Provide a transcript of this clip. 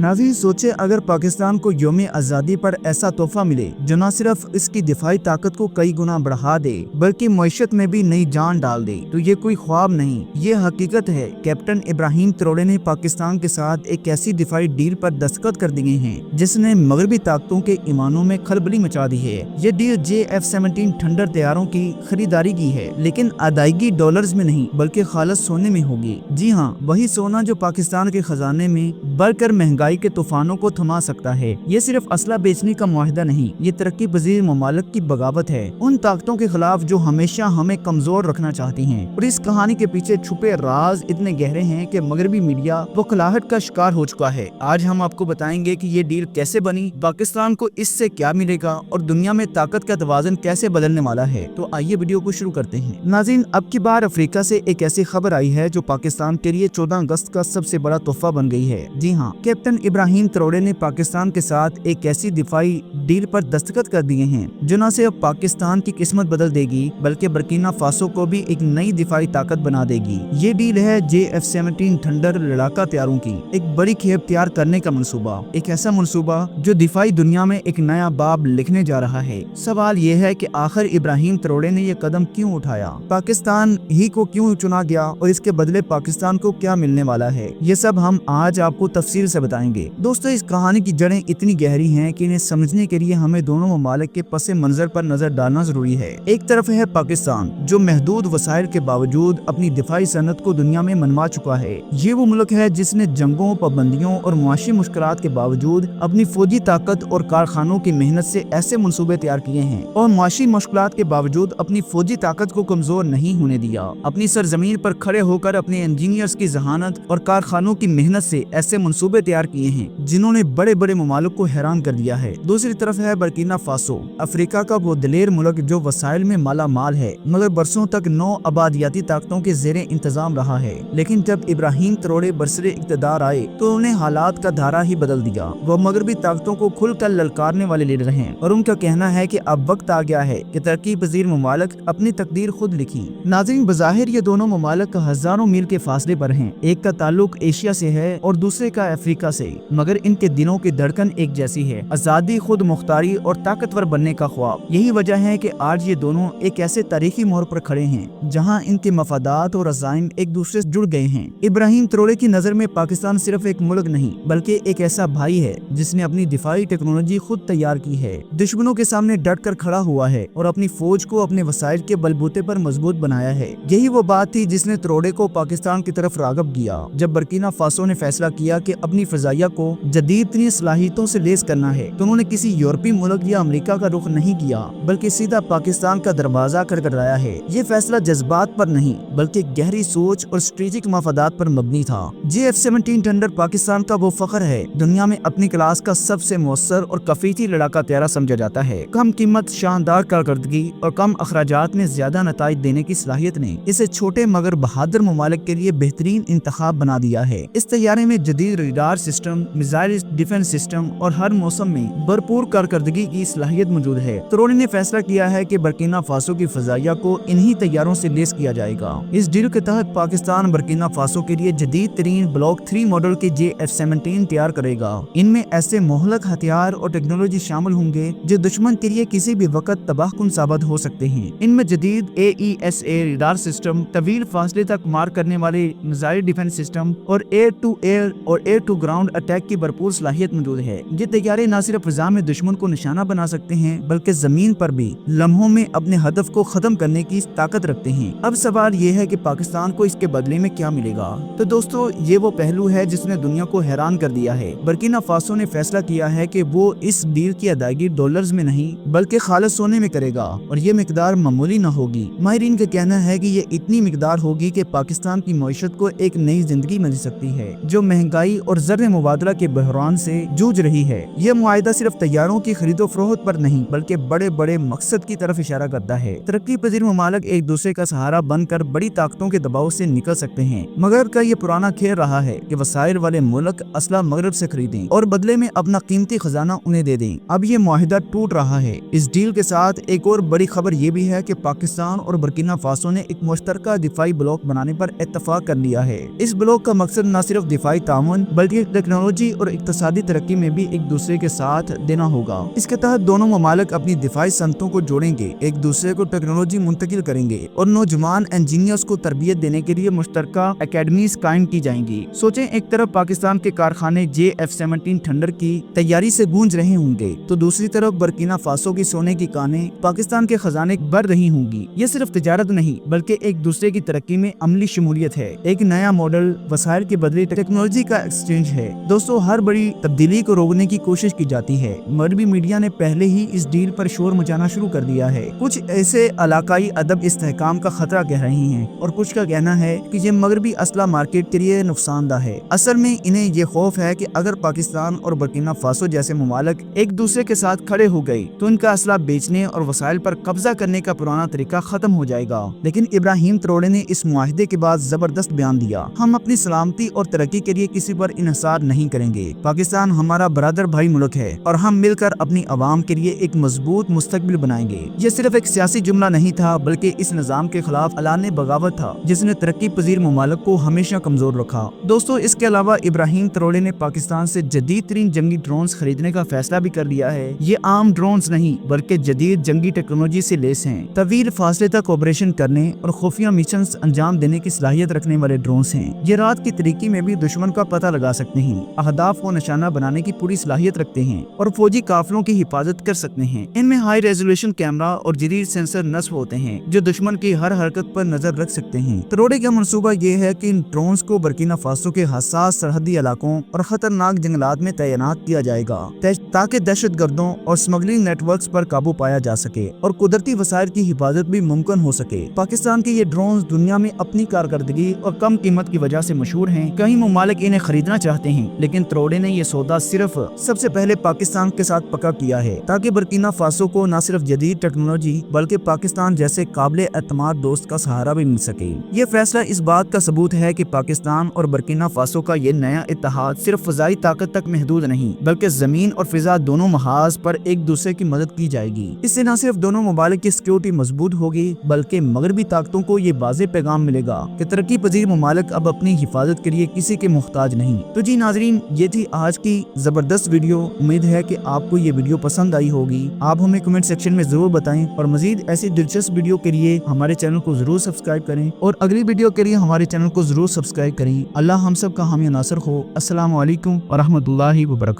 नाज़रीन, सोचे अगर पाकिस्तान को यौम आज़ादी पर ऐसा तोहफा मिले जो न सिर्फ इसकी दिफाई ताकत को कई गुना बढ़ा दे बल्कि मईशत में भी नई जान डाल दे, तो ये कोई ख्वाब नहीं, ये हकीकत है। कैप्टन इब्राहिम ट्रोरे ने पाकिस्तान के साथ एक ऐसी दिफाई डील पर दस्तखत कर दिए हैं जिसने मगरबी ताकतों के ईमानों में खलबली मचा दी है। ये डील JF-17 थंडर तैयारों की खरीदारी की है, लेकिन अदायगी डॉलर्स में नहीं बल्कि खालिस सोने में होगी। जी हाँ, वही सोना जो पाकिस्तान के खजाने में बढ़कर महंगाई के तूफानों को थमा सकता है। ये सिर्फ असला बेचने का मुआहदा नहीं, ये तरक्की पजीर ममालिक की बगावत है, उन ताकतों के खिलाफ जो हमेशा हमें कमजोर रखना चाहती हैं। और इस कहानी के पीछे छुपे राज इतने गहरे हैं कि मगरबी मीडिया बौखलाहट का शिकार हो चुका है। आज हम आपको बताएंगे कि ये डील कैसे बनी, पाकिस्तान को इससे क्या मिलेगा और दुनिया में ताकत का तवाज़ुन कैसे बदलने वाला है। तो आइए वीडियो को शुरू करते हैं। नाज़रीन, अब की बार अफ्रीका से एक ऐसी खबर आई है जो पाकिस्तान के लिए 14 अगस्त का सबसे बड़ा तोहफा बन गई है। जी हाँ, कैप्टन इब्राहिम ट्रोरे ने पाकिस्तान के साथ एक ऐसी दिफाई डील पर दस्तखत कर दिए हैं जो न सिर्फ पाकिस्तान की किस्मत बदल देगी बल्कि बर्किना फासो को भी एक नई दिफाई ताकत बना देगी। ये डील है JF-17 थंडर लड़ाका तैयारों की एक बड़ी खेप तैयार करने का मंसूबा, एक ऐसा मंसूबा जो दिफाई दुनिया में एक नया बाब लिखने जा रहा है। सवाल ये है कि आखिर इब्राहिम ट्रोरे ने ये कदम क्यों उठाया, पाकिस्तान ही को क्यों चुना गया और इसके बदले पाकिस्तान को क्या मिलने वाला है, ये सब हम आज आपको तफसील से बताएंगे। दोस्तों, इस कहानी की जड़ें इतनी गहरी हैं कि इन्हें समझने के लिए हमें दोनों ममालिक के पस मंजर पर नजर डालना जरूरी है। एक तरफ है पाकिस्तान जो महदूद वसाइल के बावजूद अपनी दिफाई सनत को दुनिया में मनवा चुका है। ये वो मुल्क है जिसने जंगों, पाबंदियों और मुआशी मुश्किलात के बावजूद अपनी फौजी ताकत और कारखानों की मेहनत से ऐसे मंसूबे तैयार किए हैं और मुआशी मुश्किलात के बावजूद अपनी फौजी ताकत को कमजोर नहीं होने दिया। अपनी सरजमीन पर खड़े होकर अपने इंजीनियर्स की जहानत और कारखानों की मेहनत से ऐसे मंसूबे तैयार किए हैं जिन्होंने बड़े बड़े ममालिक को हैरान कर दिया है। दूसरी तरफ है बर्किना फासो, अफ्रीका का वो दिलेर मुल्क जो वसाइल में माला माल है मगर बरसों तक 9 आबादियाती ताकतों के जेरे इंतजाम रहा है। लेकिन जब इब्राहिम ट्रोरे बरसरे इक़्तिदार आए तो उन्हें हालात का धारा ही बदल दिया। वो मगरबी ताकतों को खुलकर ललकारने वाले लीडर हैं और उनका कहना है कि अब वक्त आ गया है कि तरक्की पजीर ममालिक अपनी तकदीर खुद लिखी। नाज़रीन, बज़ाहिर ये दोनों ममालिक हजारों मील के फासले पर हैं। एक का ताल्लुक एशिया से है और दूसरे का अफ्रीका से, मगर इनके दिलों की धड़कन एक जैसी है, आजादी, खुद मुख्तारी और ताकतवर बनने का ख्वाब। यही वजह है कि आज ये दोनों एक ऐसे तारीखी मोड़ पर खड़े हैं जहां इनके मफादात और अज़ाइम एक दूसरे से जुड़ गए हैं। इब्राहिम ट्रोरे की नजर में पाकिस्तान सिर्फ एक मुल्क नहीं बल्कि एक ऐसा भाई है जिसने अपनी दिफाई टेक्नोलॉजी खुद तैयार की है, दुश्मनों के सामने डट कर खड़ा हुआ है और अपनी फौज को अपने वसाइल के बलबूते पर मजबूत बनाया है। यही वो बात थी जिसने ट्रोरे को पाकिस्तान की तरफ राग़िब किया। जब बर्किना फासो ने फैसला किया कि अपनी फजाइया को जदीद तरीन सलाहियतों से लेस करना है तो उन्होंने किसी यूरोपीय मुल्क या अमेरिका का रुख नहीं किया बल्कि सीधा पाकिस्तान का दरवाजा खटखटाया है। ये फैसला जज्बात पर नहीं बल्कि गहरी सोच और स्ट्रेटेजिक मफादात पर मबनी था। JF-17 थंडर पाकिस्तान का वो फख्र है, दुनिया में अपनी क्लास का सबसे मौसर और कफीती लड़ाका तैयारा समझा जाता है। कम कीमत, शानदार कारकर्दगी और कम अखराजात में ज्यादा नताइज देने की सलाहियत ने इसे छोटे मगर बहादुर ममालिक के लिए बेहतरीन इंतखाब बना दिया है। इस तैयारे में जदीद radar system, missile defence system और हर मौसम में भरपूर कारकर्दगी की सलाहियत मौजूद है। ट्रोरे ने फैसला किया है कि बर्किना फासो की फजाइया को इन्हीं तैयारों से लेस किया जाएगा। इस डील के तहत पाकिस्तान बर्किना फासो के लिए जदीद तरीन ब्लॉक 3 मॉडल के JF-17 तैयार करेगा। इनमें ऐसे मोहलक हथियार और टेक्नोलॉजी शामिल होंगे जो दुश्मन के लिए किसी भी वक्त तबाहकुन साबित हो सकते हैं। इनमें जदीद AESA रडार सिस्टम, तवील फासले तक मार करने वाले मिसाइल डिफेंस सिस्टम और एयर टू एयर और एयर टू ग्राउंड अटैक की भरपूर सलाहियत मौजूद है। ये तैयारे न सिर्फ फिजा में दुश्मन को निशाना बना सकते हैं बल्कि जमीन पर भी लम्हों में अपने हदफ को खत्म करने की ताकत रखते हैं। अब सवाल ये है कि पाकिस्तान को इसके बदले में क्या मिलेगा। तो दोस्तों, ये वो पहलू है जिसने दुनिया को हैरान कर दिया है। बर्किना फासो ने फैसला किया है कि वो इस डील की अदायगी डॉलर्स में नहीं बल्कि खालिस सोने में करेगा और ये मिकदार मामूली न होगी। माहिरीन का कहना है कि ये इतनी मिकदार होगी कि पाकिस्तान की मईशत को एक नई जिंदगी मिल सकती है जो महंगाई और ज़र मुबादला के बहरान से जूझ रही है। ये मुआहिदा सिर्फ तैयारों की खरीदो फरोख्त पर नहीं बल्कि बड़े बड़े मकसद की तरफ इशारा करता है। तरक्की पजीर ममालिक एक दूसरे का सहारा बनकर बड़ी ताकतों के दबाव से निकल सकते हैं, मगर का ये पुराना खेल रहा है कि वसाइल वाले मुल्क असला मगरब से खरीदें और बदले में अपना कीमती खजाना उन्हें दे दें। अब ये मुआहिदा टूट रहा है। इस डील के साथ एक और बड़ी खबर ये भी है कि पाकिस्तान और बर्किना फासो ने एक मुश्तरका दिफाई ब्लॉक बनाने पर इत्तफाक कर लिया है। इस ब्लॉक का मकसद न सिर्फ दिफाई तामुन बल्कि टेक्नोलॉजी और इक्तिसादी तरक्की में भी एक दूसरे के साथ देना होगा। इसके तहत दोनों ममालिक अपनी दिफाई सनतों को जोड़ेंगे, एक दूसरे को टेक्नोलॉजी मुंतकिल करेंगे और नौजवान इंजीनियर्स को तरबियत देने के लिए मुश्तरका एकेडमीज कायम की जाएंगी। सोचें, एक तरफ पाकिस्तान के कारखाने JF-17 थंडर की तैयारी से गूंज रहे होंगे तो दूसरी तरफ बर्किना फासो की सोने की कानें पाकिस्तान के खजाने भर रही होंगी। ये सिर्फ तिजारत नहीं बल्कि एक दूसरे की तरक्की में अमली शमूलियत है, एक नया मॉडल वसाइल के बदले टेक्नोलॉजी का एक्सचेंज है। दोस्तों, हर बड़ी तब्दीली को रोकने की कोशिश की जाती है। मगरबी मीडिया ने पहले ही इस डील पर शोर मचाना शुरू कर दिया है। कुछ ऐसे इलाकाई अदब इस्तेहकाम का खतरा कह रहे हैं और कुछ का कहना है कि ये मगरबी असला मार्केट के लिए नुकसानदा है। असल में इन्हें ये खौफ है कि अगर पाकिस्तान और बर्किना फासो जैसे ममालिक एक दूसरे के साथ खड़े हो गए तो इनका असला बेचने और वसाइल पर कब्जा करने का पुराना तरीका खत्म हो जाएगा। लेकिन इब्राहिम ट्रोड़े ने इस मुआहिदे के बाद जबरदस्त बयान दिया, हम अपनी सलामती और तरक्की के लिए किसी पर इन्हिसार नहीं करेंगे। पाकिस्तान हमारा बरादर भाई मुल्क है और हम मिलकर अपनी आवाम के लिए एक मजबूत मुस्तकबिल बनाएंगे। ये सिर्फ एक सियासी जुमला नहीं था बल्कि इस निजाम के खिलाफ ऐलान बगावत था जिसने तरक्की पजीर ममालिक को हमेशा कमजोर रखा। दोस्तों, इसके अलावा इब्राहिम ट्रोड़े ने पाकिस्तान से जदीद तरीन जंगी ड्रोन्स खरीदने का फैसला भी कर लिया है। ये आम ड्रोन्स नहीं बल्कि जदीद जंगी टेक्नोलॉजी से लेस हैं, तवील फासले तक ऑपरेशन करने और खुफिया मिशन अंजाम देने की सलाहियत रखने वाले ड्रोन्स हैं। ये रात की तरीकी में भी दुश्मन का पता लगा सकते हैं, अहदाफ को निशाना बनाने की पूरी सलाहियत रखते हैं और फौजी काफिलों की हिफाजत कर सकते हैं। इनमें हाई रेजोल्यूशन कैमरा और जदीद सेंसर नस्ब होते हैं जो दुश्मन की हर हरकत पर नजर रख सकते हैं। ट्रोड़े का मंसूबा ये है कि इन ड्रोन्स को बर्किना फासो के हसास सरहदी इलाकों और खतरनाक जंगलात में तैनात किया जाएगा ताकि दहशत गर्दों और स्मगलिंग नेटवर्क्स पर काबू पाया जा सके और कुदरती वसाइल की हिफाजत भी मुमकिन हो सके। पाकिस्तान के ये ड्रोन्स दुनिया में अपनी कारकर्दगी और कम कीमत की वजह से मशहूर हैं। कई ममालिक इन्हें खरीदना चाहते हैं लेकिन ट्रोड़े ने ये सौदा सिर्फ सबसे पहले पाकिस्तान के साथ पक्का किया है ताकि बर्किना फासो को न सिर्फ जदीद टेक्नोलॉजी बल्कि पाकिस्तान जैसे काबिल एतमाद दोस्त का सहारा भी मिल सके। ये फैसला इस बात का सबूत है कि पाकिस्तान और बर्किना फासो का ये नया इत्तेहाद सिर्फ फजाई ताकत तक महदूद नहीं बल्कि जमीन और फिजा दोनों महाज पर एक दूसरे की मदद की जाएगी। इससे न सिर्फ दोनों ममालिक की सिक्योरिटी मजबूत होगी बल्कि मगरबी ताकतों को ये वाज़ेह पैगाम मिलेगा कि तरक्की पजीर ममालिक अब अपनी हिफाजत के लिए किसी के मुहताज नहीं। तो जी नाजरीन, ये थी आज की जबरदस्त वीडियो। उम्मीद है कि आपको ये वीडियो पसंद आई होगी। आप हमें कमेंट सेक्शन में जरूर बताएं और मजीद ऐसी दिलचस्प वीडियो के लिए हमारे चैनल को जरूर सब्सक्राइब करें और अगली वीडियो के लिए हमारे चैनल को जरूर सब्सक्राइब करें। अल्लाह हम सब का हामी नासर हो। अस्सलाम वालेकुम व रहमतुल्लाहि व बरकातहू।